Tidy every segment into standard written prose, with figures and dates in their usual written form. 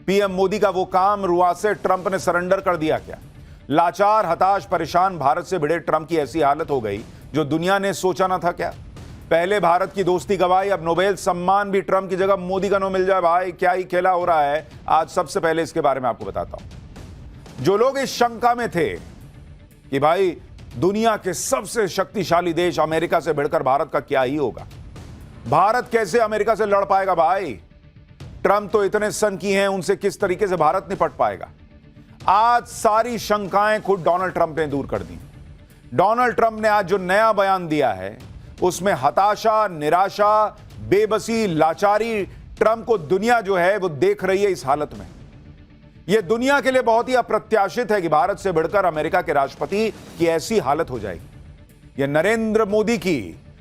PM Modi का वो काम रुआ से ट्रंप ने सरेंडर कर दिया क्या? लाचार, हताश, परेशान भारत से भिड़े ट्रंप की ऐसी हालत हो गई जो दुनिया ने सोचा ना था क्या? पहले भारत की दोस्ती गवाई, अब नोबेल सम्मान भी ट्रंप की जगह मोदी का नो मिल जाए। भाई क्या ही खेला हो रहा है। आज सबसे पहले इसके बारे में आपको बताता हूं। जो लोग इस शंका में थे कि भाई दुनिया के सबसे शक्तिशाली देश अमेरिका से भिड़कर भारत का क्या ही होगा, भारत कैसे अमेरिका से लड़ पाएगा, भाई ट्रंप तो इतने सनकी हैं, उनसे किस तरीके से भारत निपट पाएगा, आज सारी शंकाएं खुद डोनाल्ड ट्रंप ने दूर कर दी। डोनाल्ड ट्रंप ने आज जो नया बयान दिया है उसमें हताशा, निराशा, बेबसी, लाचारी ट्रंप को दुनिया जो है वो देख रही है। इस हालत में यह दुनिया के लिए बहुत ही अप्रत्याशित है कि भारत से भिड़कर अमेरिका के राष्ट्रपति की ऐसी हालत हो जाएगी। यह नरेंद्र मोदी की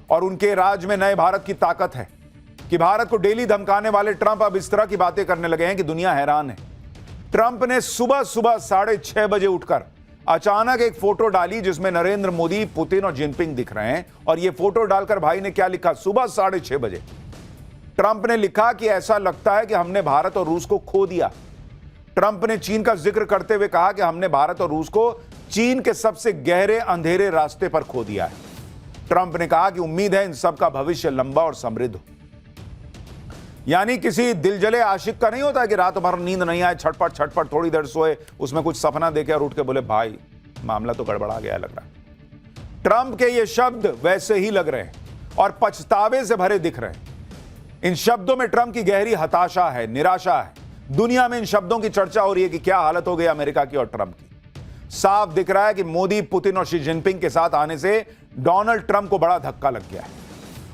और उनके राज में नए भारत की ताकत है कि भारत को डेली धमकाने वाले ट्रंप अब इस तरह की बातें करने लगे हैं कि दुनिया हैरान है। ट्रंप ने सुबह सुबह 6:30 बजे उठकर अचानक एक फोटो डाली जिसमें नरेंद्र मोदी, पुतिन और जिनपिंग दिख रहे हैं। और यह फोटो डालकर भाई ने क्या लिखा? सुबह 6:30 बजे ट्रंप ने लिखा कि ऐसा लगता है कि हमने भारत और रूस को खो दिया। ट्रंप ने चीन का जिक्र करते हुए कहा कि हमने भारत और रूस को चीन के सबसे गहरे अंधेरे रास्ते पर खो दिया है। ट्रंप ने कहा कि उम्मीद है इन सबका भविष्य लंबा और समृद्ध हो। यानी किसी दिलजले आशिक का नहीं होता कि रात भर नींद नहीं आए, छटपट छटपट थोड़ी देर सोए, उसमें कुछ सपना देखे और उठ के बोले भाई मामला तो गड़बड़ा गया लग रहा है। ट्रंप के ये शब्द वैसे ही लग रहे हैं और पछतावे से भरे दिख रहे हैं। इन शब्दों में ट्रंप की गहरी हताशा है, निराशा है। दुनिया में इन शब्दों की चर्चा हो रही है कि क्या हालत हो गई अमेरिका की और ट्रंप की। साफ दिख रहा है कि मोदी, पुतिन और शी जिनपिंग के साथ आने से डोनाल्ड ट्रंप को बड़ा धक्का लग गया है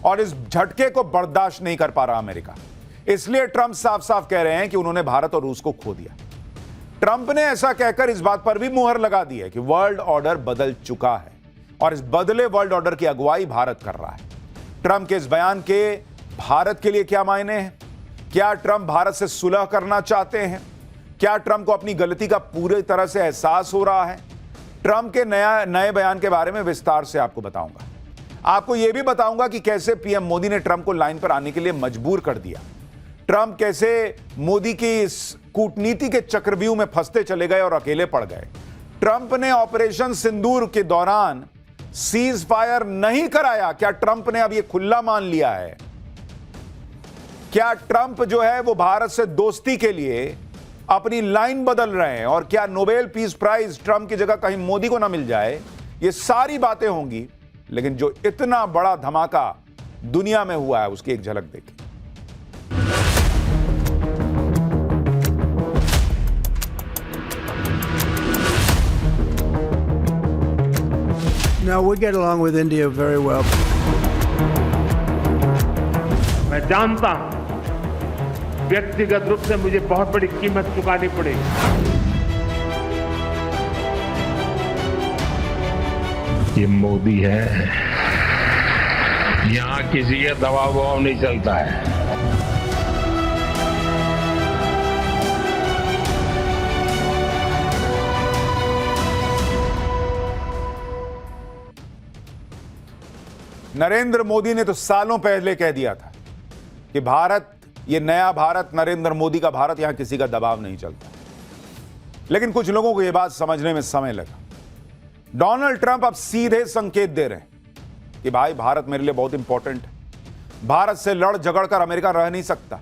और इस झटके को बर्दाश्त नहीं कर पा रहा अमेरिका। इसलिए ट्रंप साफ साफ कह रहे हैं कि उन्होंने भारत और रूस को खो दिया। ट्रंप ने ऐसा कहकर इस बात पर भी मुहर लगा दी है कि वर्ल्ड ऑर्डर बदल चुका है और इस बदले वर्ल्ड ऑर्डर की अगुवाई भारत कर रहा है। ट्रंप के इस बयान के भारत के लिए क्या मायने हैं? क्या ट्रंप भारत से सुलह करना चाहते हैं? क्या ट्रंप को अपनी गलती का पूरी तरह से एहसास हो रहा है? ट्रंप के नए बयान के बारे में विस्तार से आपको बताऊंगा। आपको यह भी बताऊंगा कि कैसे पीएम मोदी ने ट्रंप को लाइन पर आने के लिए मजबूर कर दिया। ट्रंप कैसे मोदी की इस कूटनीति के चक्रव्यूह में फंसते चले गए और अकेले पड़ गए। ट्रंप ने ऑपरेशन सिंदूर के दौरान सीज फायर नहीं कराया। क्या ट्रंप ने अब यह खुला मान लिया है? क्या ट्रंप जो है वो भारत से दोस्ती के लिए अपनी लाइन बदल रहे हैं? और क्या नोबेल पीस प्राइज ट्रंप की जगह कहीं मोदी को ना मिल जाए? ये सारी बातें होंगी, लेकिन जो इतना बड़ा धमाका दुनिया में हुआ है उसकी एक झलक देखिए। No, we get along with India very well. मैं जानता हूं व्यक्तिगत रूप से मुझे बहुत बड़ी कीमत चुकानी पड़ेगी। ये मोदी है, यहां किसी का दबाव नहीं चलता है। नरेंद्र मोदी ने तो सालों पहले कह दिया था कि भारत, ये नया भारत, नरेंद्र मोदी का भारत, यहां किसी का दबाव नहीं चलता। लेकिन कुछ लोगों को यह बात समझने में समय लगा। डोनाल्ड ट्रंप अब सीधे संकेत दे रहे हैं कि भाई भारत मेरे लिए बहुत इंपॉर्टेंट है, भारत से लड़ झगड़ कर अमेरिका रह नहीं सकता।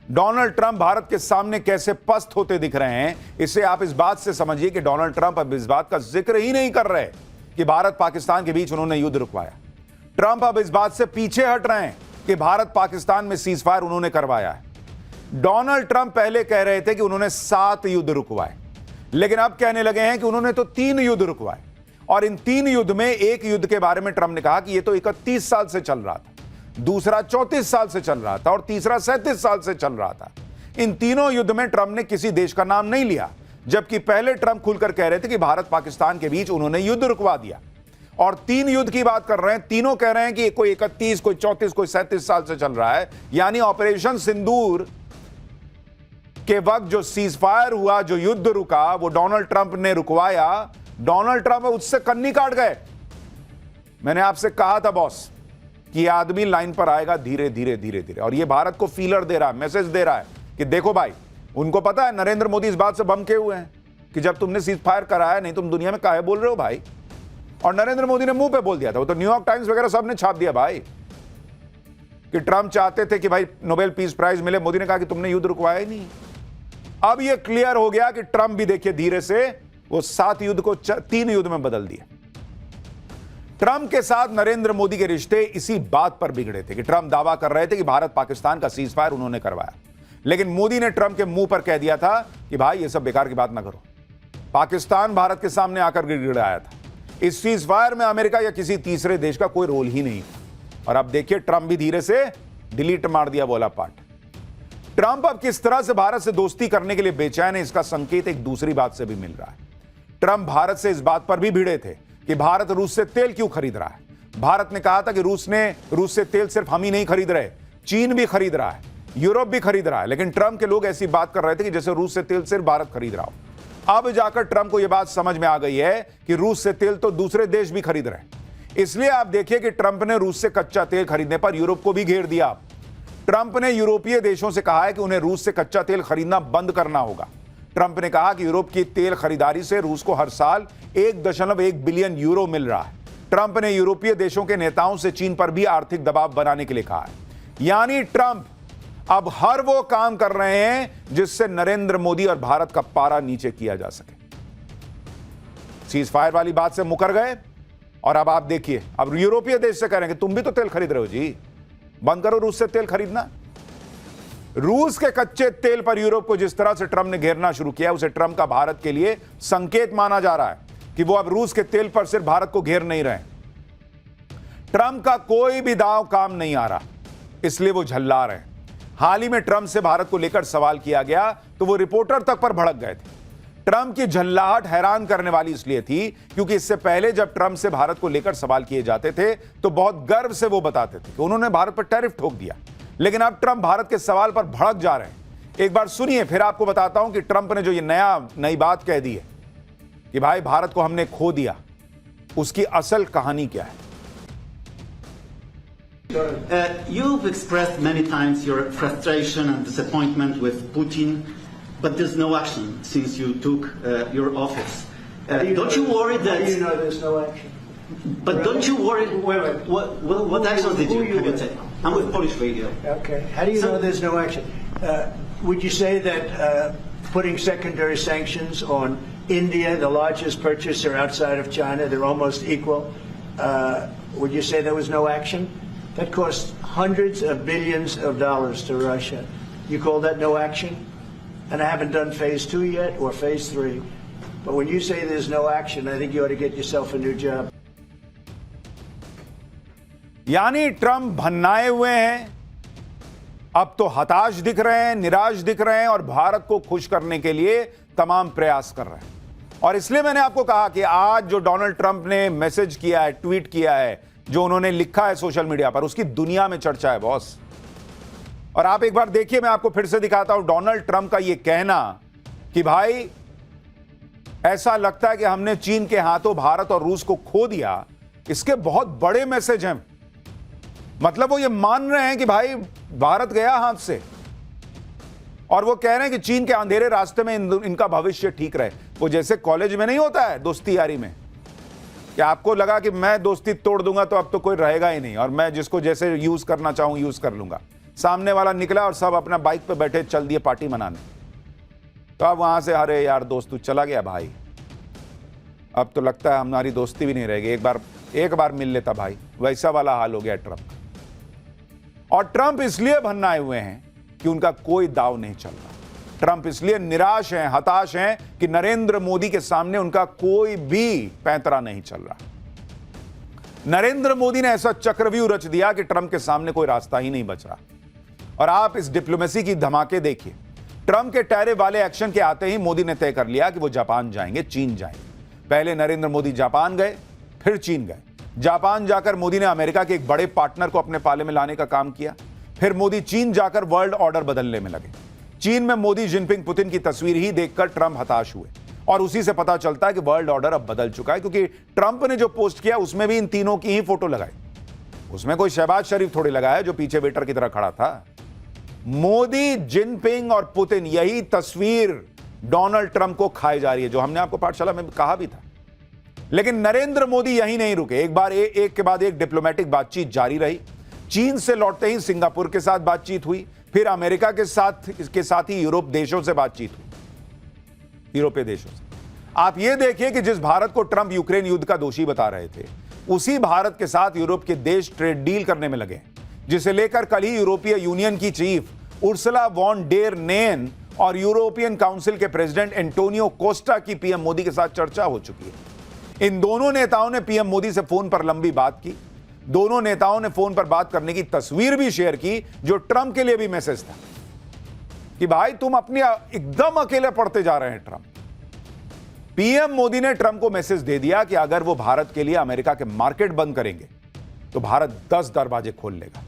डोनाल्ड ट्रंप भारत के सामने कैसे पस्त होते दिख रहे हैं, इससे आप इस बात से समझिए कि डोनाल्ड ट्रंप अब इस बात का जिक्र ही नहीं कर रहे कि भारत पाकिस्तान के बीच उन्होंने युद्ध रुकवाया। ट्रंप अब इस बात से पीछे हट रहे हैं कि भारत पाकिस्तान में सीज फायर उन्होंने करवाया है। डोनाल्ड ट्रंप पहले कह रहे थे कि उन्होंने 7 युद्ध रुकवाए, लेकिन अब कहने लगे हैं कि उन्होंने तो 3 युद्ध रुकवाए। और इन 3 युद्ध में एक युद्ध के बारे में ट्रंप ने कहा कि यह तो 31 साल से चल रहा था, दूसरा 34 साल से चल रहा था और तीसरा 37 साल से चल रहा था। इन तीनों युद्ध में ट्रंप ने किसी देश का नाम नहीं लिया, जबकि पहले ट्रंप खुलकर कह रहे थे कि भारत पाकिस्तान के बीच उन्होंने युद्ध रुकवा दिया। और 3 युद्ध की बात कर रहे हैं, तीनों कह रहे हैं कि कोई 31, कोई 34, कोई 37 साल से चल रहा है। यानी ऑपरेशन सिंदूर के वक्त जो सीज फायर हुआ, जो युद्ध रुका, वो डोनाल्ड ट्रंप ने रुकवाया। डोनाल्ड ट्रंप उससे कन्नी काट गए। मैंने आपसे कहा था बॉस कि ये आदमी लाइन पर आएगा धीरे धीरे धीरे धीरे, और ये भारत को फीलर दे रहा है, मैसेज दे रहा है कि देखो भाई उनको पता है नरेंद्र मोदी इस बात से बमके हुए हैं कि जब तुमने सीज फायर कराया नहीं, तुम दुनिया में काहे बोल रहे हो भाई। और नरेंद्र मोदी ने मुंह पे बोल दिया था, वो तो न्यूयॉर्क टाइम्स वगैरह सब ने छाप दिया भाई कि ट्रंप चाहते थे कि भाई नोबेल पीस प्राइज मिले। मोदी ने कहा कि तुमने युद्ध रुकवाया ही नहीं। अब यह क्लियर हो गया कि ट्रंप भी देखिए धीरे से वो 7 युद्ध को 3 युद्ध में बदल दिए। ट्रंप के साथ नरेंद्र मोदी के रिश्ते इसी बात पर बिगड़े थे कि ट्रंप दावा कर रहे थे कि भारत पाकिस्तान का सीज फायर उन्होंने करवाया, लेकिन मोदी ने ट्रंप के मुंह पर कह दिया था कि भाई ये सब बेकार की बात ना करो। पाकिस्तान भारत के सामने आकर गिड़गिड़ाया था। इस सीज फायर में अमेरिका या किसी तीसरे देश का कोई रोल ही नहीं। और अब देखिए ट्रंप भी धीरे से डिलीट मार दिया बोला पार्ट। ट्रंप अब किस तरह से भारत से दोस्ती करने के लिए बेचैन है, इसका संकेत एक दूसरी बात से भी मिल रहा है। ट्रंप भारत से इस बात पर भी भिड़े थे कि भारत रूस से तेल क्यों खरीद रहा है। भारत ने कहा था कि रूस से तेल सिर्फ हम ही नहीं खरीद रहे, चीन भी खरीद रहा है, यूरोप भी खरीद रहा है। लेकिन ट्रंप के लोग ऐसी बात कर रहे थे कि जैसे रूस से तेल सिर्फ भारत खरीद रहा हो। अब जाकर ट्रंप को यह बात समझ में आ गई है कि रूस से तेल तो दूसरे देश भी खरीद रहे हैं। इसलिए आप देखिए कि ट्रंप ने रूस से कच्चा तेल खरीदने पर यूरोप को भी घेर दिया। ट्रंप ने यूरोपीय देशों से कहा है कि उन्हें रूस से कच्चा तेल खरीदना बंद करना होगा। ट्रंप ने कहा कि यूरोप की तेल खरीदारी से रूस को हर साल 1.1 बिलियन यूरो मिल रहा है। ट्रंप ने यूरोपीय देशों के नेताओं से चीन पर भी आर्थिक दबाव बनाने के लिए कहा है। यानी ट्रंप अब हर वो काम कर रहे हैं जिससे नरेंद्र मोदी और भारत का पारा नीचे किया जा सके। सीज फायर वाली बात से मुकर गए और अब आप देखिए, अब यूरोपीय देश से कह रहे हैं कि तुम भी तो तेल खरीद रहे हो जी, बंद करो रूस से तेल खरीदना। रूस के कच्चे तेल पर यूरोप को जिस तरह से ट्रंप ने घेरना शुरू किया, उसे ट्रंप का भारत के लिए संकेत माना जा रहा है कि वो अब रूस के तेल पर सिर्फ भारत को घेर नहीं रहे। ट्रंप का कोई भी दांव काम नहीं आ रहा, इसलिए वो झल्ला रहे हैं। हाल ही में ट्रंप से भारत को लेकर सवाल किया गया तो वो रिपोर्टर तक पर भड़क गए थे। ट्रंप की झल्लाहट हैरान करने वाली इसलिए थी क्योंकि इससे पहले जब ट्रंप से भारत को लेकर सवाल किए जाते थे तो बहुत गर्व से वो बताते थे कि उन्होंने भारत पर टैरिफ ठोक दिया। लेकिन अब ट्रंप भारत के सवाल पर भड़क जा रहे हैं। एक बार सुनिए, फिर आपको बताता हूं कि ट्रंप ने जो ये नई बात कह दी है कि भाई भारत को हमने खो दिया, उसकी असल कहानी क्या है। You've expressed many times your frustration and disappointment with Putin, but there's no action since you took your office. Don't you worry that? How do you know there's no action? But don't you worry? Wait. What actions did you have you taken? I'm with Polish Radio. Okay. How do you know there's no action? Would you say that putting secondary sanctions on India, the largest purchaser outside of China, they're almost equal? Would you say there was no action? That cost hundreds of billions of dollars to Russia. You call that no action? And I haven't done phase 2 yet or phase 3. But when you say there's no action, I think you ought to get yourself a new job. यानी Trump भन्नाए हुए हैं, अब तो हताश दिख रहे हैं, निराश दिख रहे हैं और भारत को खुश करने के लिए तमाम प्रयास कर रहे हैं। और इसलिए मैंने आपको कहा कि आज जो डोनाल्ड ट्रंप ने मैसेज किया है, ट्वीट किया है, जो उन्होंने लिखा है सोशल मीडिया पर, उसकी दुनिया में चर्चा है बॉस। और आप एक बार देखिए, मैं आपको फिर से दिखाता हूं डोनाल्ड ट्रंप का यह कहना कि भाई ऐसा लगता है कि हमने चीन के हाथों भारत और रूस को खो दिया। इसके बहुत बड़े मैसेज हैं। मतलब वो ये मान रहे हैं कि भाई भारत गया हाथ से, और वो कह रहे हैं कि चीन के अंधेरे रास्ते में इनका भविष्य ठीक रहे। वो जैसे कॉलेज में नहीं होता है दोस्ती यारी में, कि आपको लगा कि मैं दोस्ती तोड़ दूंगा तो अब तो कोई रहेगा ही नहीं और मैं जिसको जैसे यूज करना चाहूं यूज कर लूंगा। सामने वाला निकला और सब अपना बाइक पे बैठे चल दिए पार्टी मनाने। तो अब वहां से अरे यार दोस्त तू चला गया भाई, अब तो लगता है हमारी दोस्ती भी नहीं रहेगी, एक बार मिल लेता भाई। वैसा वाला हाल हो गया ट्रंप। और ट्रंप इसलिए भन्नाए हुए हैं कि उनका कोई दाव नहीं चल रहा। ट्रंप इसलिए निराश हैं, हताश हैं कि नरेंद्र मोदी के सामने उनका कोई भी पैंतरा नहीं चल रहा। नरेंद्र मोदी ने ऐसा चक्रव्यूह रच दिया कि ट्रंप के सामने कोई रास्ता ही नहीं बच रहा। और आप इस डिप्लोमेसी की धमाके देखिए। ट्रंप के टैरिफ वाले एक्शन के आते ही मोदी ने तय कर लिया कि वो जापान जाएंगे, चीन जाएंगे। पहले नरेंद्र मोदी जापान गए, फिर चीन गए। जापान जाकर मोदी ने अमेरिका के एक बड़े पार्टनर को अपने पाले में लाने का काम किया। फिर मोदी चीन जाकर वर्ल्ड ऑर्डर बदलने में लगे। चीन में मोदी जिनपिंग पुतिन की तस्वीर ही देखकर ट्रंप हताश हुए और उसी से पता चलता है कि वर्ल्ड ऑर्डर अब बदल चुका है, क्योंकि ट्रंप ने जो पोस्ट किया उसमें भी इन तीनों की ही फोटो लगाई। उसमें कोई शहबाज शरीफ थोड़ी लगाया जो पीछे वेटर की तरह खड़ा था। मोदी, जिनपिंग और पुतिन, यही तस्वीर डोनाल्ड ट्रंप को खाई जा रही है, जो हमने आपको पाठशाला में कहा भी था। लेकिन नरेंद्र मोदी यहीं नहीं रुके, एक के बाद एक डिप्लोमेटिक बातचीत जारी रही। चीन से लौटते ही सिंगापुर के साथ बातचीत हुई, फिर अमेरिका के साथ ही यूरोप देशों से बातचीत हुई, यूरोपीय देशों से। आप यह देखिए कि जिस भारत को ट्रंप यूक्रेन युद्ध का दोषी बता रहे थे, उसी भारत के साथ यूरोप के देश ट्रेड डील करने में लगे, जिसे लेकर कल ही यूरोपीय यूनियन की chief Ursula von der Leyen और यूरोपियन काउंसिल के प्रेसिडेंट एंटोनियो कोस्टा की पीएम मोदी के साथ चर्चा हो चुकी है। इन दोनों नेताओं ने पीएम मोदी से फोन पर लंबी बात की। दोनों नेताओं ने फोन पर बात करने की तस्वीर भी शेयर की, जो ट्रंप के लिए भी मैसेज था कि भाई तुम अपने एकदम अकेले पड़ते जा रहे हैं ट्रंप। पीएम मोदी ने ट्रंप को मैसेज दे दिया कि अगर वो भारत के लिए अमेरिका के मार्केट बंद करेंगे तो भारत 10 दरवाजे खोल लेगा।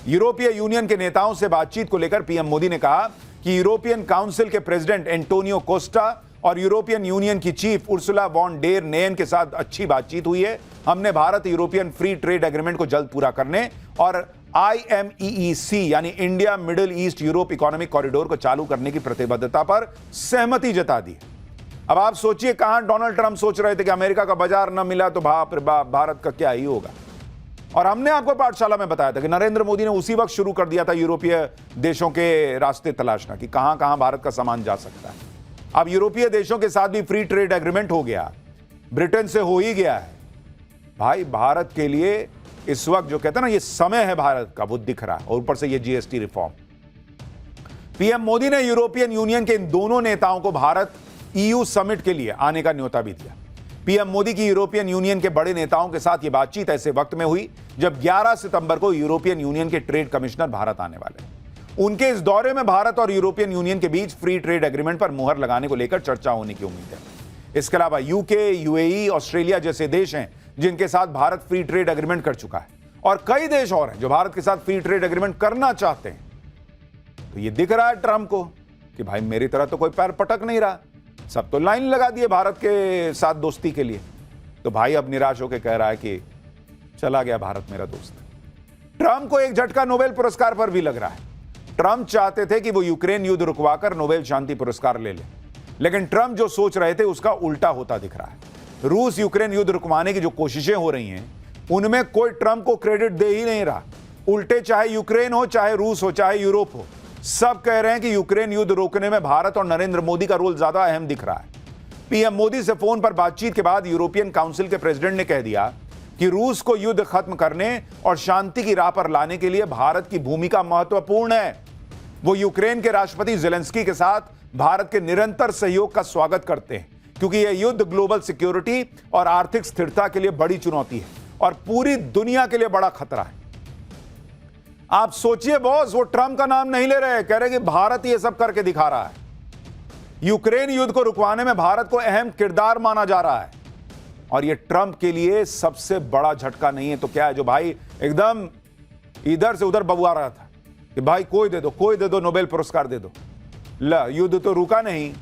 यूरोपीय यूनियन के नेताओं से बातचीत को लेकर पीएम मोदी ने कहा कि यूरोपियन काउंसिल के प्रेसिडेंट एंटोनियो कोस्टा और यूरोपियन यूनियन की chief Ursula von der Leyen के साथ अच्छी बातचीत हुई है। हमने Bharat European free trade agreement को जल्द पूरा करने और IMEEC यानी India Middle East Europe economic corridor को चालू करने की प्रतिबद्धता पर सहमति जता दी। अब आप सोचिए, कहां डोनाल्ड ट्रंप सोच रहे थे कि अमेरिका का बाजार न मिला तो बाप रे बाप भारत का क्या ही होगा। और हमने आपको पाठशाला में बताया था कि नरेंद्र मोदी ने उसी वक्त शुरू कर दिया था यूरोपीय देशों के रास्ते तलाशना कि कहां कहां भारत का सामान जा सकता है। अब यूरोपीय देशों के साथ भी फ्री ट्रेड एग्रीमेंट हो गया, ब्रिटेन से हो ही गया है। भाई भारत के लिए इस वक्त जो कहते हैं ना ये समय है भारत का, वो दिख रहा है। और ऊपर से ये GST रिफॉर्म। पीएम मोदी ने यूरोपियन यूनियन के इन दोनों नेताओं को भारत EU समिट के लिए आने का न्योता भी दिया। पीएम मोदी की यूरोपियन यूनियन के बड़े नेताओं के साथ यह बातचीत ऐसे वक्त में हुई जब 11 सितंबर को यूरोपियन यूनियन के ट्रेड कमिश्नर भारत आने वाले हैं। उनके इस दौरे में भारत और यूरोपियन यूनियन के बीच फ्री ट्रेड एग्रीमेंट पर मुहर लगाने को लेकर चर्चा होने की उम्मीद है। इसके अलावा UK, UAE, ऑस्ट्रेलिया जैसे देश हैं जिनके साथ भारत फ्री ट्रेड एग्रीमेंट कर चुका है, और कई देश और हैं जो भारत के साथ फ्री ट्रेड एग्रीमेंट करना चाहते हैं। तो यह दिख रहा है ट्रंप को कि भाई मेरी तरह तो कोई पैर पटक नहीं रहा, सब तो लाइन लगा दिए भारत के साथ दोस्ती के लिए। तो भाई अब निराश होकर कह रहा है कि चला गया भारत मेरा दोस्त। ट्रंप को एक झटका नोबेल पुरस्कार पर भी लग रहा है। ट्रंप चाहते थे कि वो यूक्रेन युद्ध रुकवाकर नोबेल शांति पुरस्कार ले ले, लेकिन ट्रंप जो सोच रहे थे उसका उल्टा होता दिख रहा है। रूस यूक्रेन युद्ध रुकवाने की जो कोशिशें हो रही हैं उनमें कोई ट्रंप को क्रेडिट दे ही नहीं रहा। उल्टे चाहे यूक्रेन हो, चाहे रूस हो, चाहे यूरोप हो, सब कह रहे हैं कि यूक्रेन युद्ध रोकने में भारत और नरेंद्र मोदी का रोल ज्यादा अहम दिख रहा है। पीएम मोदी से फोन पर बातचीत के बाद यूरोपियन काउंसिल के प्रेसिडेंट ने कह दिया कि रूस को युद्ध खत्म करने और शांति की राह पर लाने के लिए भारत की भूमिका महत्वपूर्ण है। वो यूक्रेन के राष्ट्रपति जेलेंस्की के साथ भारत के निरंतर सहयोग का स्वागत करते हैं, क्योंकि यह युद्ध ग्लोबल सिक्योरिटी और आर्थिक स्थिरता के लिए बड़ी चुनौती है और पूरी दुनिया के लिए बड़ा खतरा है। आप सोचिए बॉस, वो ट्रंप का नाम नहीं ले रहे, कह रहे कि भारत ये सब करके दिखा रहा है। यूक्रेन युद्ध को रुकवाने में भारत को अहम किरदार माना जा रहा है, और ये ट्रंप के लिए सबसे बड़ा झटका नहीं है तो क्या है, जो भाई एकदम इधर से उधर बबुआ रहा था कि भाई कोई दे दो, नोबेल पुरस्कार दे दो। ला, युद्ध तो रुका नहीं।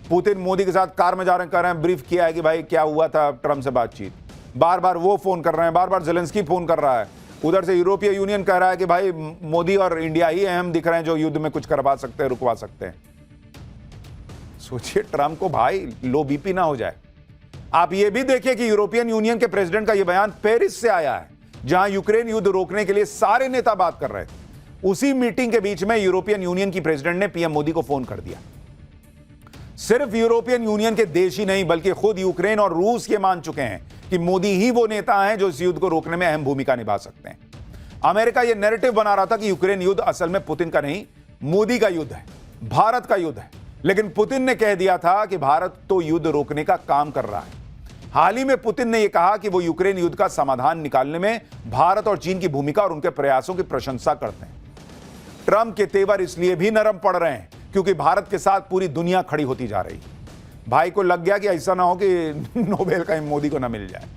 पुतिन मोदी के साथ कार में जा रहे हैं, कह रहे हैं ब्रीफ किया है कि भाई क्या हुआ था ट्रंप से बातचीत। बार बार वो फोन कर रहे हैं, बार बार जेलेंस्की फोन कर रहा है। उधर से यूरोपीय यूनियन कह रहा है कि भाई मोदी और इंडिया ही अहम दिख रहे हैं जो युद्ध में कुछ करवा सकते हैं, रुकवा सकते हैं। सोचिए ट्रंप को भाई लो बीपी ना हो जाए। आप ये भी देखिए कि यूरोपियन यूनियन के प्रेसिडेंट का यह बयान पेरिस से आया है, जहां यूक्रेन युद्ध रोकने के लिए सारे नेता बात कर रहे थे। उसी मीटिंग के बीच में यूरोपियन यूनियन की प्रेसिडेंट ने पीएम मोदी को फोन कर दिया। सिर्फ यूरोपियन यूनियन के देश ही नहीं बल्कि खुद यूक्रेन और रूस ये मान चुके हैं कि मोदी ही वो नेता हैं जो इस युद्ध को रोकने में अहम भूमिका निभा सकते हैं। अमेरिका यह नैरेटिव बना रहा था कि यूक्रेन युद्ध असल में पुतिन का नहीं, मोदी का युद्ध है, भारत का युद्ध है। लेकिन पुतिन ने कह दिया था कि भारत तो युद्ध रोकने का काम कर रहा है। हाल ही में पुतिन ने यह कहा कि वो यूक्रेन युद्ध का समाधान निकालने में भारत और चीन की भूमिका और उनके प्रयासों की प्रशंसा करते हैं। ट्रंप के तेवर इसलिए भी नरम पड़ रहे हैं क्योंकि भारत के साथ पूरी दुनिया खड़ी होती जा रही है। भाई को लग गया कि ऐसा ना हो कि नोबेल कहीं मोदी को ना मिल जाए।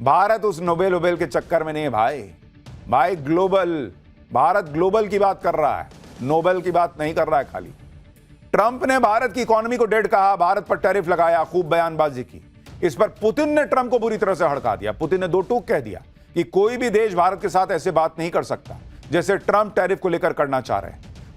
भारत उस नोबेल के चक्कर में नहीं है भाई ग्लोबल, भारत ग्लोबल की बात कर रहा है, नोबेल की बात नहीं कर रहा है खाली। ट्रंप ने भारत की इकोनॉमी को डेड कहा, भारत पर टैरिफ लगाया, खूब बयानबाजी की। इस पर पुतिन ने ट्रंप को बुरी तरह से हड़का दिया। पुतिन ने दो टूक कह दिया कि कोई भी देश भारत के साथ ऐसे बात नहीं कर सकता जैसे ट्रंप टैरिफ को लेकर करना चाह रहे हैं।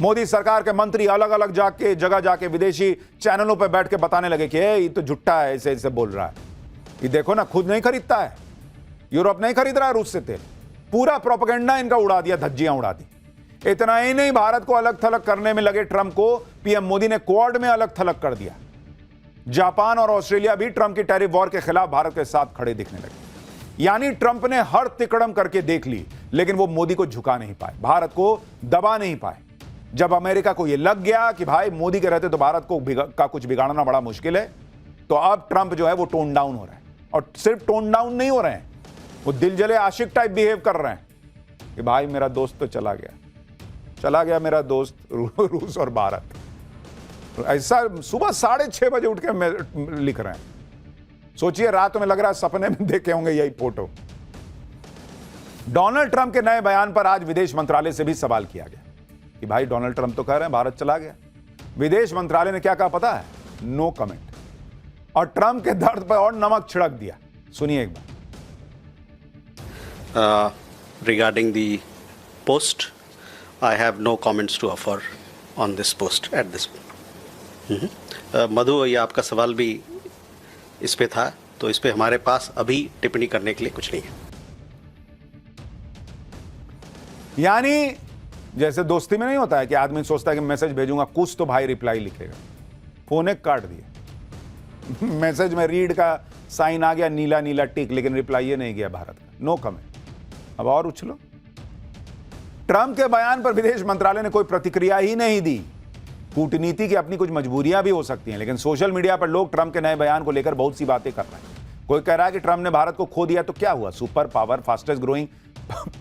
मोदी सरकार के मंत्री अलग अलग जगह जाके विदेशी चैनलों पर बैठ के बताने लगे कि ये तो झुट्टा है, ऐसे ऐसे बोल रहा है। ये देखो ना, खुद नहीं खरीदता है, यूरोप नहीं खरीद रहा है रूस से तेल। पूरा प्रोपेगेंडा इनका उड़ा दिया, धज्जियां उड़ा दी। इतना ही नहीं, भारत को अलग थलग करने में लगे ट्रंप को पीएम मोदी ने क्वाड में अलग थलग कर दिया। जापान और ऑस्ट्रेलिया भी ट्रंप की टैरिफ वॉर के खिलाफ भारत के साथ खड़े दिखने लगे। यानी ट्रंप ने हर तिकड़म करके देख ली, लेकिन वो मोदी को झुका नहीं पाए, भारत को दबा नहीं पाए। जब अमेरिका को यह लग गया कि भाई मोदी के रहते तो भारत का कुछ बिगाड़ना बड़ा मुश्किल है, तो अब ट्रंप जो है वो टोन डाउन हो रहा है। और सिर्फ टोन डाउन नहीं हो रहे हैं, वो दिल जले आशिक टाइप बिहेव कर रहे हैं कि भाई मेरा दोस्त तो चला गया मेरा दोस्त रूस और भारत। ऐसा सुबह 6:30 बजे उठ के लिख रहे हैं। सोचिए, रात में लग रहा है सपने में देखे होंगे यही फोटो। डोनाल्ड ट्रंप के नए बयान पर आज विदेश मंत्रालय से भी सवाल किया गया कि भाई डोनाल्ड ट्रंप तो कह रहे हैं भारत चला गया। विदेश मंत्रालय ने क्या कहा पता है? No comment. और ट्रंप के दर्द पर और नमक छिड़क दिया। सुनिए एक बार। Regarding the post, I have no comments to offer on this post at this point. मधु, ये आपका सवाल भी इस पे था, तो इस पे हमारे पास अभी टिप्पणी करने के लिए कुछ नहीं है। यानी जैसे दोस्ती में नहीं होता है कि आदमी सोचता है कि मैसेज भेजूंगा कुछ तो भाई रिप्लाई लिखेगा, फोन काट दिया। मैसेज में रीड का साइन आ गया, नीला नीला टिक, लेकिन रिप्लाई ये नहीं गया भारत का, नो कमेंट। अब और उछलो। ट्रंप के बयान पर विदेश मंत्रालय ने कोई प्रतिक्रिया ही नहीं दी। कूटनीति की अपनी कुछ मजबूरियां भी हो सकती हैं, लेकिन सोशल मीडिया पर लोग ट्रंप के नए बयान को लेकर बहुत सी बातें कर रहे हैं। कोई कह रहा है कि ट्रंप ने भारत को खो दिया तो क्या हुआ, super power, fastest growing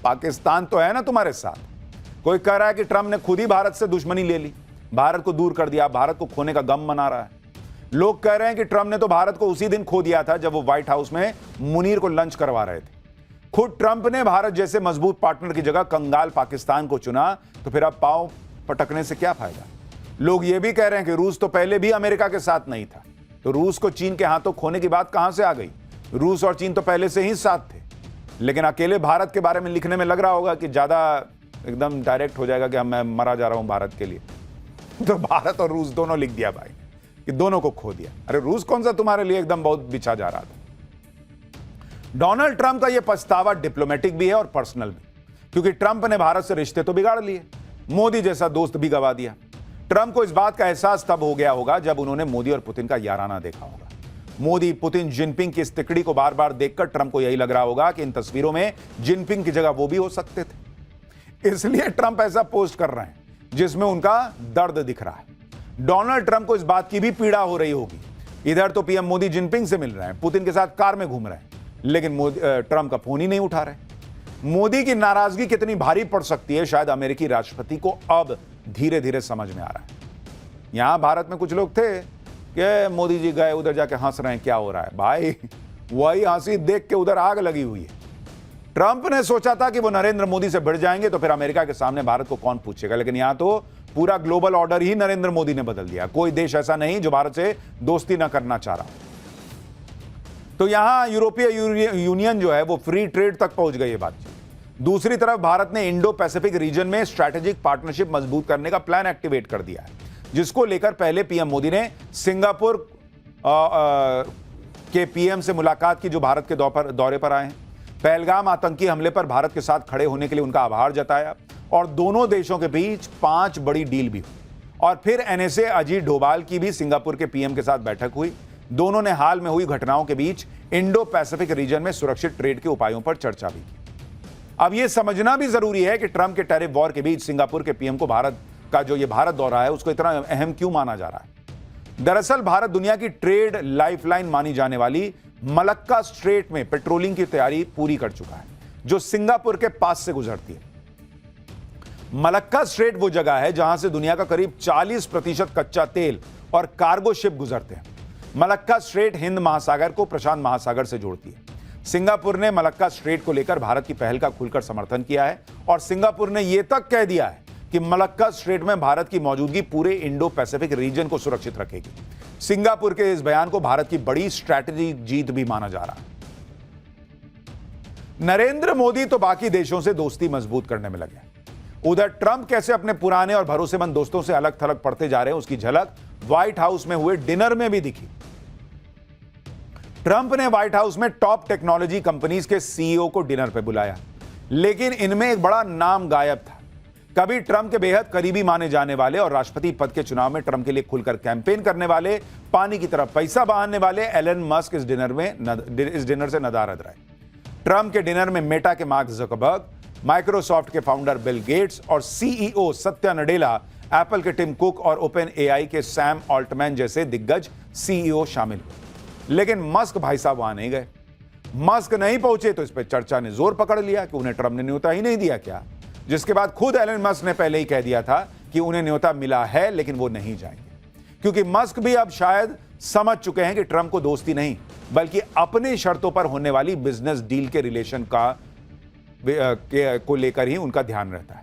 Pakistan तो है ना तुम्हारे साथ। कोई कह रहा है कि ट्रंप ने खुद ही भारत से दुश्मनी ले ली, भारत को दूर कर दिया, भारत को खोने का गम मना रहा है। लोग कह रहे हैं कि ट्रंप ने तो भारत को उसी दिन खो दिया था जब वो व्हाइट हाउस में मुनीर को लंच करवा रहे थे। खुद ट्रंप ने भारत जैसे मजबूत पार्टनर की जगह कंगाल पाकिस्तान को चुना, तो फिर अब पांव पटकने से क्या फायदा। लोग ये भी कह रहे हैं कि रूस तो पहले भी अमेरिका के साथ नहीं था, तो रूस को चीन के हाथों खोने की बात कहां से आ गई। रूस और चीन तो पहले से ही साथ थे, लेकिन अकेले भारत के बारे में लिखने में लग रहा होगा कि ज्यादा एकदम डायरेक्ट हो जाएगा कि मैं मरा जा रहा हूं भारत के लिए, तो भारत और रूस दोनों लिख दिया भाई कि दोनों को खो दिया। अरे रूस कौन सा तुम्हारे लिए एकदम बहुत बिछा जा रहा था। डोनाल्ड ट्रंप का यह पछतावा डिप्लोमेटिक भी है और पर्सनल भी, क्योंकि ट्रंप ने भारत से रिश्ते तो बिगाड़ लिए, मोदी जैसा दोस्त भी गवा दिया। ट्रंप को इस बात का एहसास तब हो गया होगा जब उन्होंने मोदी और पुतिन का याराना देखा होगा। मोदी, पुतिन, जिनपिंग की इस तिकड़ी को बार बार देखकर ट्रंप को यही लग रहा होगा कि इन तस्वीरों में जिनपिंग की जगह वो भी हो सकते थे। इसलिए ट्रंप ऐसा पोस्ट कर रहे हैं जिसमें उनका दर्द दिख रहा है। डोनाल्ड ट्रंप को इस बात की भी पीड़ा हो रही होगी। इधर तो पीएम मोदी जिनपिंग से मिल रहे हैं, पुतिन के साथ कार में घूम रहे हैं, लेकिन ट्रंप का फोन ही नहीं उठा रहे। मोदी की नाराजगी कितनी भारी पड़ सकती है, शायद अमेरिकी राष्ट्रपति को अब धीरे धीरे समझ में आ रहा है। यहां भारत में कुछ लोग थे कि मोदी जी गए, उधर जाके हंस रहे हैं, क्या हो रहा है भाई, वही हंसी देख के उधर आग लगी हुई है। ट्रंप ने सोचा था कि वो नरेंद्र मोदी से भिड़ जाएंगे तो फिर अमेरिका के सामने भारत को कौन पूछेगा, लेकिन यहां तो पूरा ग्लोबल ऑर्डर ही नरेंद्र मोदी ने बदल दिया। कोई देश ऐसा नहीं जो भारत से दोस्ती ना करना चाह रहा। तो यहां यूरोपीय यूनियन जो है वो फ्री ट्रेड तक पहुंच गई है बातचीत। दूसरी तरफ भारत ने इंडो पैसिफिक रीजन में स्ट्रैटेजिक पार्टनरशिप मजबूत करने का प्लान एक्टिवेट कर दिया है, जिसको लेकर पहले पीएम मोदी ने सिंगापुर के पीएम से मुलाकात की, जो भारत के दौरे पर आए हैं। पहलगाम आतंकी हमले पर भारत के साथ खड़े होने के लिए उनका आभार जताया और दोनों देशों के बीच 5 बड़ी डील भी हुई। और फिर एनएसए अजीत डोभाल की भी सिंगापुर के पीएम के साथ बैठक हुई। दोनों ने हाल में हुई घटनाओं के बीच इंडो पैसिफिक रीजन में सुरक्षित ट्रेड के उपायों पर चर्चा भी की। अब यह समझना भी जरूरी है कि ट्रंप के टैरिफ वॉर के बीच सिंगापुर के पीएम को भारत का जो ये भारत दौरा है उसको इतना अहम क्यों माना जा रहा है। दरअसल भारत दुनिया की ट्रेड लाइफलाइन मानी जाने वाली मलक्का स्ट्रेट में पेट्रोलिंग की तैयारी पूरी कर चुका है, जो सिंगापुर के पास से गुजरती है। मलक्का स्ट्रेट वो जगह है जहां से दुनिया का करीब 40% कच्चा तेल और कार्गो शिप गुजरते हैं। मलक्का स्ट्रेट हिंद महासागर को प्रशांत महासागर से जोड़ती है। सिंगापुर ने मलक्का स्ट्रेट को लेकर भारत की पहल का खुलकर समर्थन किया है और सिंगापुर ने यह तक कह दिया है कि मलक्का स्ट्रेट में भारत की मौजूदगी पूरे इंडो पैसिफिक रीजन को सुरक्षित रखेगी। सिंगापुर के इस बयान को भारत की बड़ी स्ट्रैटेजिक जीत भी माना जा रहा है। नरेंद्र मोदी तो बाकी देशों से दोस्ती मजबूत करने में लगे। उधर ट्रंप कैसे अपने पुराने और भरोसेमंद दोस्तों से अलग थलग पड़ते जा रहे हैं, उसकी झलक व्हाइट हाउस में हुए डिनर में भी दिखी। ट्रंप ने व्हाइट हाउस में टॉप टेक्नोलॉजी कंपनीज के सीईओ को डिनर पर बुलाया, लेकिन इनमें एक बड़ा नाम गायब था। कभी ट्रंप के बेहद करीबी माने जाने वाले और राष्ट्रपति पद के चुनाव में ट्रंप के लिए खुलकर कैंपेन करने वाले, पानी की तरफ पैसा बहाने वाले एलन मस्क इस डिनर से नदारद रहे। ट्रंप के डिनर में मेटा के मार्क जकरबर्ग, माइक्रोसॉफ्ट के फाउंडर बिल गेट्स और सीईओ सत्या नडेला, एप्पल के टिम कुक और ओपन एआई के सैम ऑल्टमैन जैसे दिग्गज सीईओ शामिल हुए। लेकिन मस्क भाई साहब वहां नहीं गए। मस्क नहीं पहुंचे तो इस पर चर्चा ने जोर पकड़ लिया कि उन्हें ट्रंप ने न्योता ही नहीं दिया क्या, जिसके बाद खुद एलन मस्क ने पहले ही कह दिया था कि उन्हें न्योता मिला है लेकिन वो नहीं जाएंगे, क्योंकि मस्क भी अब शायद समझ चुके हैं कि ट्रंप को दोस्ती नहीं बल्कि अपनी शर्तों पर होने वाली बिजनेस डील के रिलेशन को लेकर ही उनका ध्यान रहता है।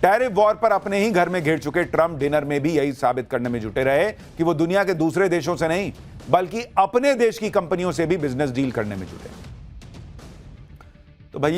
टैरिफ वॉर पर अपने ही घर में घिर चुके ट्रंप डिनर में भी यही साबित करने में जुटे रहे कि वो दुनिया के दूसरे देशों से नहीं बल्कि अपने देश की कंपनियों से भी बिजनेस डील करने में जुटे।